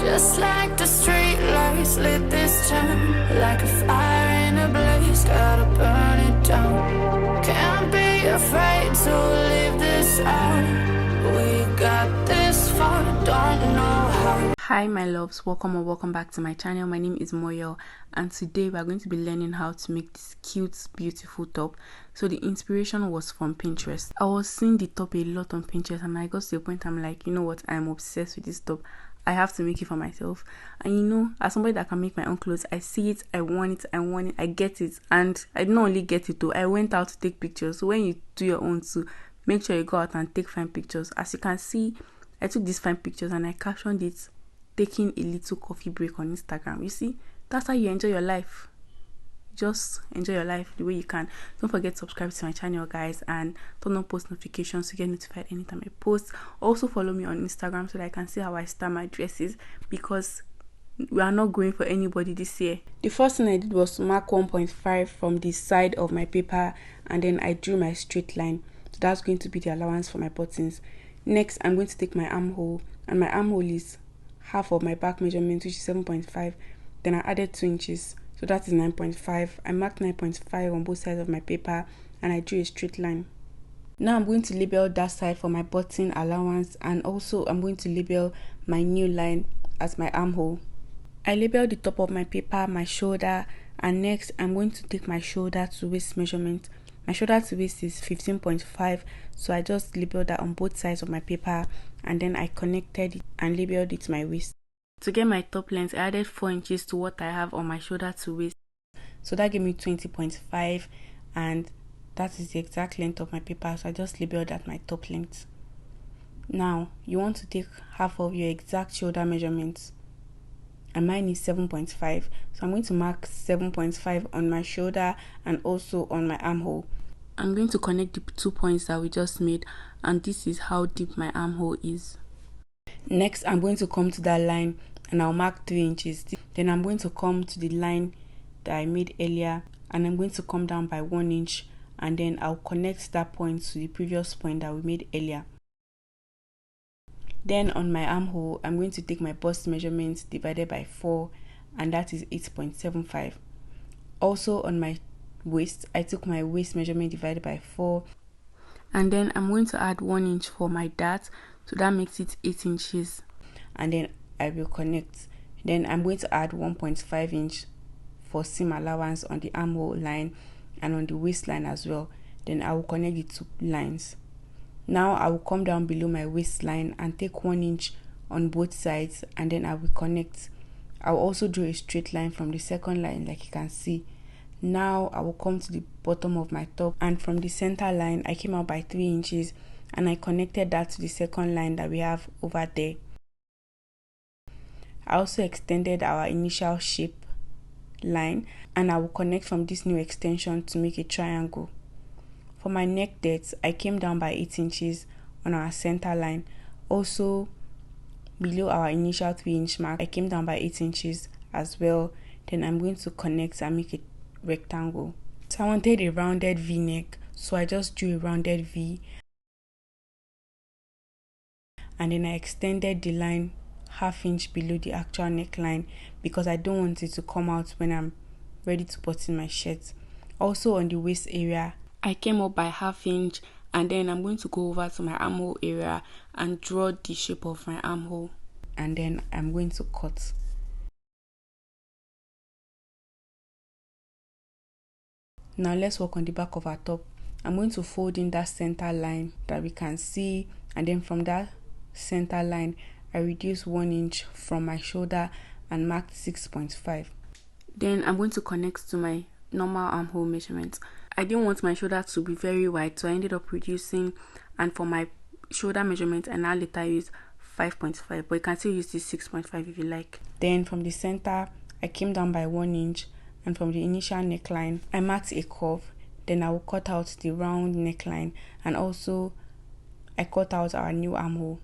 Just like the street lights lit this town, like a fire in a blaze, gotta burn it down. Can't be afraid to leave this out. We got this far, don't know how. Hi my loves, welcome or welcome back to my channel. My name is Moyo, and today we are going to be learning how to make this cute beautiful top. So the inspiration was from Pinterest. I was seeing the top a lot on Pinterest and I got to a point I'm like, you know what, I'm obsessed with this top. I have to make it for myself. And you know, as somebody that can make my own clothes, I see it, I want it, I get it. And I did not only get it though, I went out to take pictures. So when you do your own too, make sure you go out and take fine pictures. As you can see, I took these fine pictures and I captioned it, taking a little coffee break on Instagram. You see, that's how you enjoy your life. Just enjoy your life the way you can. Don't forget to subscribe to my channel, guys, and turn on post notifications to get notified anytime I post. Also follow me on Instagram so that I can see how I style my dresses, because we are not going for anybody this year. The first thing I did was to mark 1.5 from the side of my paper, and then I drew my straight line. So that's going to be the allowance for my buttons. Next, I'm going to take my armhole, and my armhole is half of my back measurement, which is 7.5. Then I added 2 inches, so that is 9.5. I marked 9.5 on both sides of my paper and I drew a straight line. Now I'm going to label that side for my button allowance, and also I'm going to label my new line as my armhole. I labeled the top of my paper, my shoulder, and next I'm going to take my shoulder to waist measurement. My shoulder to waist is 15.5, so I just labeled that on both sides of my paper, and then I connected it and labeled it to my waist. To get my top length, I added 4 inches to what I have on my shoulder to waist, so that gave me 20.5, and that is the exact length of my paper, so I just labeled that my top length. Now you want to take half of your exact shoulder measurements, and mine is 7.5, so I'm going to mark 7.5 on my shoulder and also on my armhole. I'm going to connect the 2 points that we just made, and this is how deep my armhole is. Next, I'm going to come to that line and I'll mark 3 inches. Then I'm going to come to the line that I made earlier, and I'm going to come down by 1 inch, and then I'll connect that point to the previous point that we made earlier. Then on my armhole, I'm going to take my bust measurement divided by 4, and that is 8.75. Also on my waist, I took my waist measurement divided by 4, and then I'm going to add 1 inch for my dart, so that makes it 8 inches, and then I will connect. Then I'm going to add 1.5 inch for seam allowance on the armhole line and on the waistline as well. Then I will connect the 2 lines. Now I will come down below my waistline and take 1 inch on both sides, and then I will connect. I will also draw a straight line from the second line, like you can see. Now I will come to the bottom of my top, and from the center line I came out by 3 inches, and I connected that to the second line that we have over there. I also extended our initial shape line, and I will connect from this new extension to make a triangle. For my neck depth, I came down by 8 inches on our center line. Also below our initial 3 inch mark, I came down by 8 inches as well. Then I'm going to connect and make a rectangle. So I wanted a rounded V neck, so I just drew a rounded V, and then I extended the line ½ inch below the actual neckline, because I don't want it to come out when I'm ready to button my shirt. Also on the waist area, I came up by ½ inch, and then I'm going to go over to my armhole area and draw the shape of my armhole, and then I'm going to cut. Now let's work on the back of our top. I'm going to fold in that center line that we can see, and then from that center line I reduce 1 inch from my shoulder and marked 6.5. Then I'm going to connect to my normal armhole measurement. I didn't want my shoulder to be very wide, so I ended up reducing, and for my shoulder measurement I now later use 5.5, but you can still use this 6.5 if you like. Then from the center I came down by 1 inch, and from the initial neckline I marked a curve. Then I will cut out the round neckline, and also I cut out our new armhole.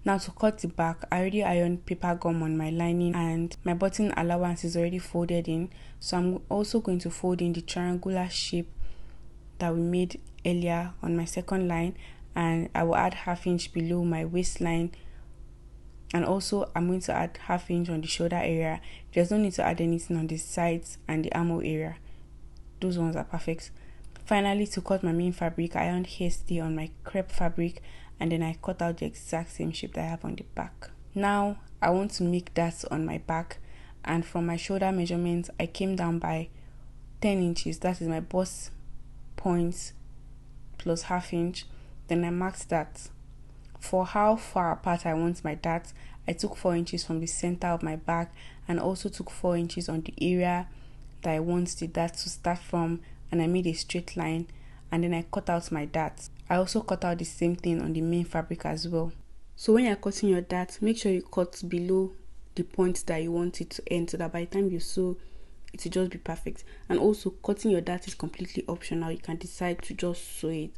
Now to cut the back, I already ironed paper gum on my lining, and my button allowance is already folded in, so I'm also going to fold in the triangular shape that we made earlier on my second line, and I will add half inch below my waistline, and also I'm going to add half inch on the shoulder area. There's no need to add anything on the sides and the armhole area. Those ones are perfect. Finally, to cut my main fabric, I ironed hastily on my crepe fabric, and then I cut out the exact same shape that I have on the back. Now I want to make that on my back, and from my shoulder measurements I came down by 10 inches. That is my bust points plus half inch. Then I marked that. For how far apart I want my darts, I took 4 inches from the center of my back, and also took 4 inches on the area that I want the dart to start from, and I made a straight line, and then I cut out my darts. I also cut out the same thing on the main fabric as well. So when you're cutting your dart, make sure you cut below the point that you want it to end, so that by the time you sew, it will just be perfect. And also, cutting your dart is completely optional. You can decide to just sew it.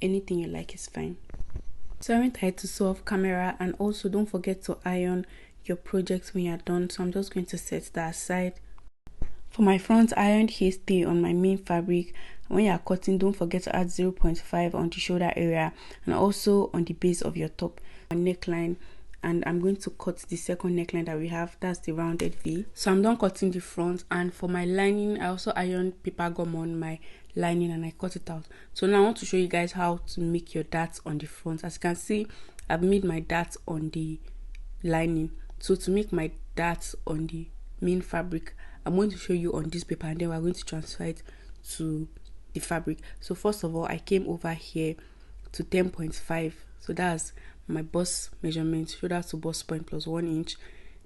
Anything you like is fine. So I went ahead to sew off camera, and also don't forget to iron your projects when you're done. So I'm just going to set that aside. For my front, I ironed hastily on my main fabric. When you are cutting, don't forget to add 0.5 on the shoulder area, and also on the base of your top neckline. And I'm going to cut the second neckline that we have, that's the rounded V. So I'm done cutting the front, and for my lining, I also ironed paper gum on my lining and I cut it out. So now I want to show you guys how to make your darts on the front. As you can see, I've made my darts on the lining. So to make my darts on the main fabric, I'm going to show you on this paper, and then we're going to transfer it to the fabric. So first of all, I came over here to 10.5. So that's my bust measurement, shoulder to bust point plus 1 inch.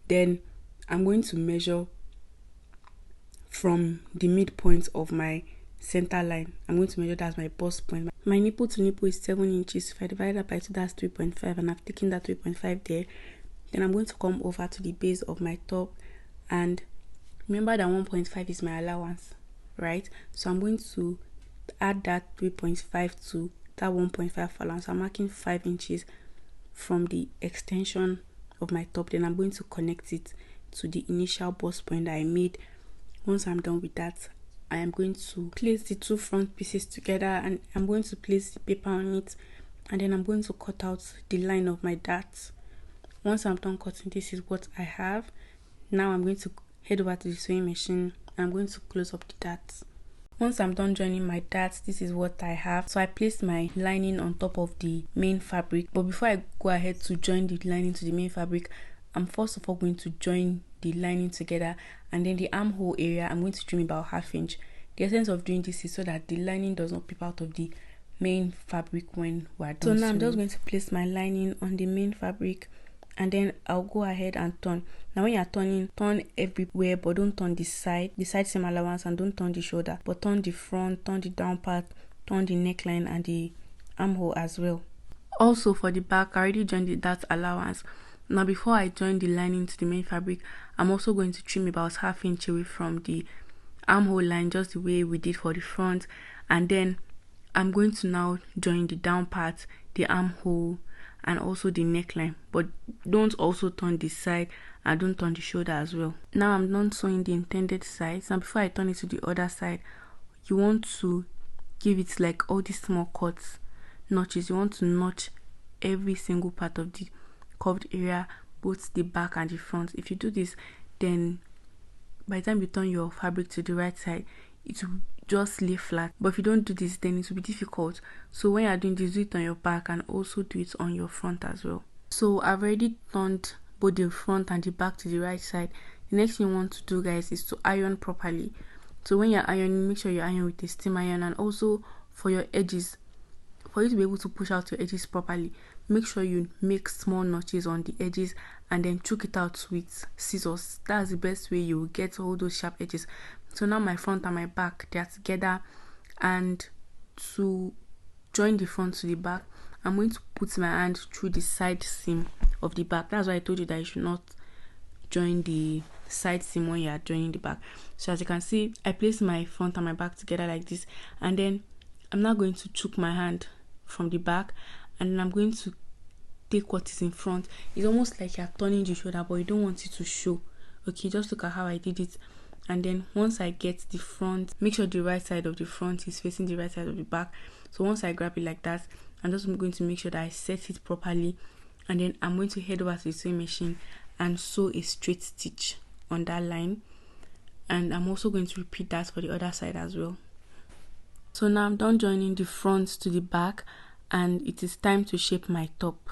Then I'm going to measure from the midpoint of my center line. I'm going to measure that as my bust point. My nipple to nipple is 7 inches. If I divide that by 2, that's 3.5, and I've taken that 3.5 there. Then I'm going to come over to the base of my top, and remember that 1.5 is my allowance, right? So I'm going to add that 3.5 to that 1.5 allowance. I'm marking 5 inches from the extension of my top. Then I'm going to connect it to the initial bust point that I made. Once I'm done with that, I am going to place the two front pieces together, and I'm going to place the paper on it, and then I'm going to cut out the line of my darts. Once I'm done cutting, this is what I have. Now I'm going to head over to the sewing machine, and I'm going to close up the darts. Once I'm done joining my darts, this is what I have. So I placed my lining on top of the main fabric, but before I go ahead to join the lining to the main fabric, I'm first of all going to join the lining together, and then the armhole area I'm going to trim about ½ inch. The essence of doing this is so that the lining does not peep out of the main fabric when we're done. So now I'm just going to place my lining on the main fabric, and then I'll go ahead and turn. Now when you're turning, turn everywhere, but don't turn the side seam allowance, and don't turn the shoulder, but turn the front, turn the down part, turn the neckline and the armhole as well. Also for the back, I already joined the dart allowance. Now before I join the lining to the main fabric, I'm also going to trim about ½ inch away from the armhole line, just the way we did for the front, and then I'm going to now join the down part, the armhole, and also the neckline, but don't also turn the side, and don't turn the shoulder as well. Now I'm done sewing the intended sides. Now before I turn it to the other side, you want to give it like all these small cuts, notches. You want to notch every single part of the curved area, both the back and the front. If you do this, then by the time you turn your fabric to the right side, it will just lay flat. But if you don't do this, then it will be difficult. So when you're doing this, do it on your back and also do it on your front as well. So I've already turned both the front and the back to the right side. The next thing you want to do, guys, is to iron properly. So when you're ironing, make sure you iron with a steam iron, and also for your edges, for you to be able to push out your edges properly, make sure you make small notches on the edges and then choke it out with scissors. That's the best way you will get all those sharp edges. So now my front and my back, they are together, and to join the front to the back, I'm going to put my hand through the side seam of the back. That's why I told you that you should not join the side seam when you are joining the back. So as you can see, I placed my front and my back together like this, and then I'm now going to choke my hand from the back, and then I'm going to take what is in front. It's almost like you're turning the shoulder, but you don't want it to show. Okay, just look at how I did it. And then once I get the front, make sure the right side of the front is facing the right side of the back. So once I grab it like that, I'm just going to make sure that I set it properly, and then I'm going to head over to the sewing machine and sew a straight stitch on that line. And I'm also going to repeat that for the other side as well. So now I'm done joining the front to the back, and it is time to shape my top.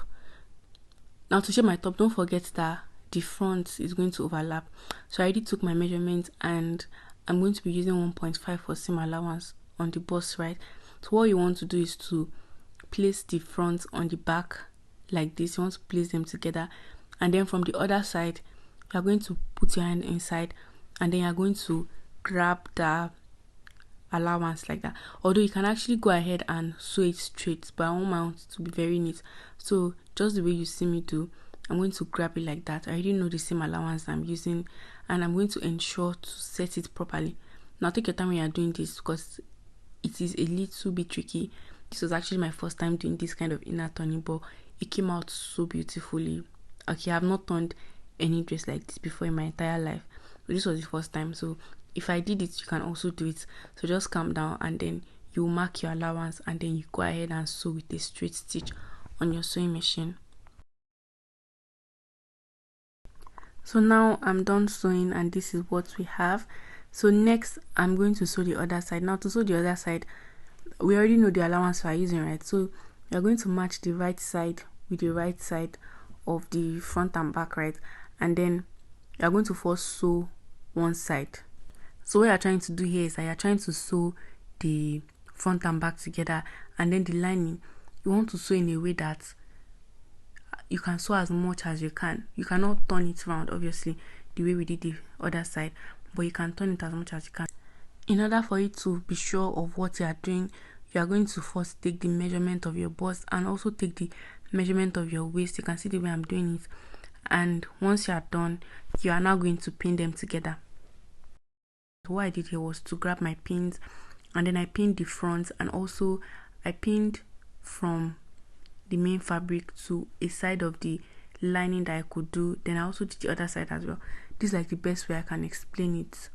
Now to shape my top, don't forget that the front is going to overlap. So I already took my measurement, and I'm going to be using 1.5 for seam allowance on the bust, right? So what you want to do is to place the front on the back like this. You want to place them together, and then from the other side you are going to put your hand inside, and then you are going to grab the allowance like that. Although you can actually go ahead and sew it straight, but I want my own to be very neat. So just the way you see me do, I'm going to grab it like that. I already know the same allowance I'm using, and I'm going to ensure to set it properly. Now take your time when you're doing this, because it is a little bit tricky. This was actually my first time doing this kind of inner turning, but it came out so beautifully. Okay, I have not turned any dress like this before in my entire life, so this was the first time. So if I did it, you can also do it. So just calm down, and then you mark your allowance, and then you go ahead and sew with a straight stitch on your sewing machine. So now I'm done sewing, and this is what we have. So next I'm going to sew the other side. Now to sew the other side, we already know the allowance we are using, right? So you're going to match the right side with the right side of the front and back, right? And then you're going to first sew one side. So what you're trying to do here is that you're trying to sew the front and back together, and then the lining, you want to sew in a way that you can sew as much as you can. You cannot turn it around, obviously, the way we did the other side, but you can turn it as much as you can. In order for you to be sure of what you are doing, you are going to first take the measurement of your bust and also take the measurement of your waist. You can see the way I'm doing it. And once you are done, you are now going to pin them together. So what I did here was to grab my pins, and then I pinned the front, and also I pinned from the main fabric to a side of the lining that I could do. Then I also did the other side as well. This is like the best way I can explain it,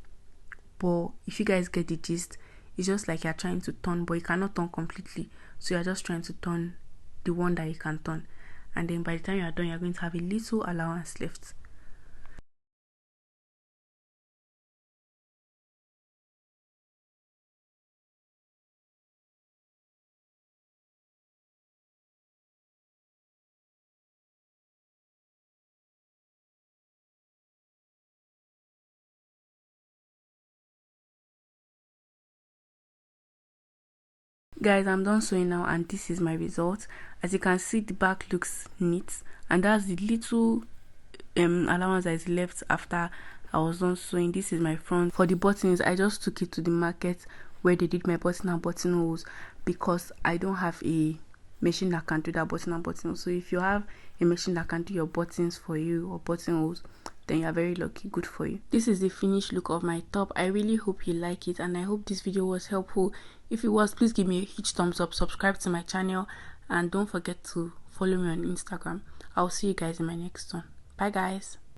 but if you guys get the gist, it's just like you're trying to turn, but you cannot turn completely, so you're just trying to turn the one that you can turn, and then by the time you are done, you're going to have a little allowance left. Guys, I'm done sewing now, and this is my result. As you can see, the back looks neat, and that's the little allowance that is left after I was done sewing. This is my front. For the buttons, I just took it to the market where they did my button and buttonholes, because I don't have a machine that can do that button and buttonholes. So if you have a machine that can do your buttons for you or buttonholes, then you're very lucky. Good for you. This is the finished look of my top. I really hope you like it, and I hope this video was helpful. If it was, please give me a huge thumbs up, subscribe to my channel, and don't forget to follow me on Instagram. I'll see you guys in my next one. Bye guys.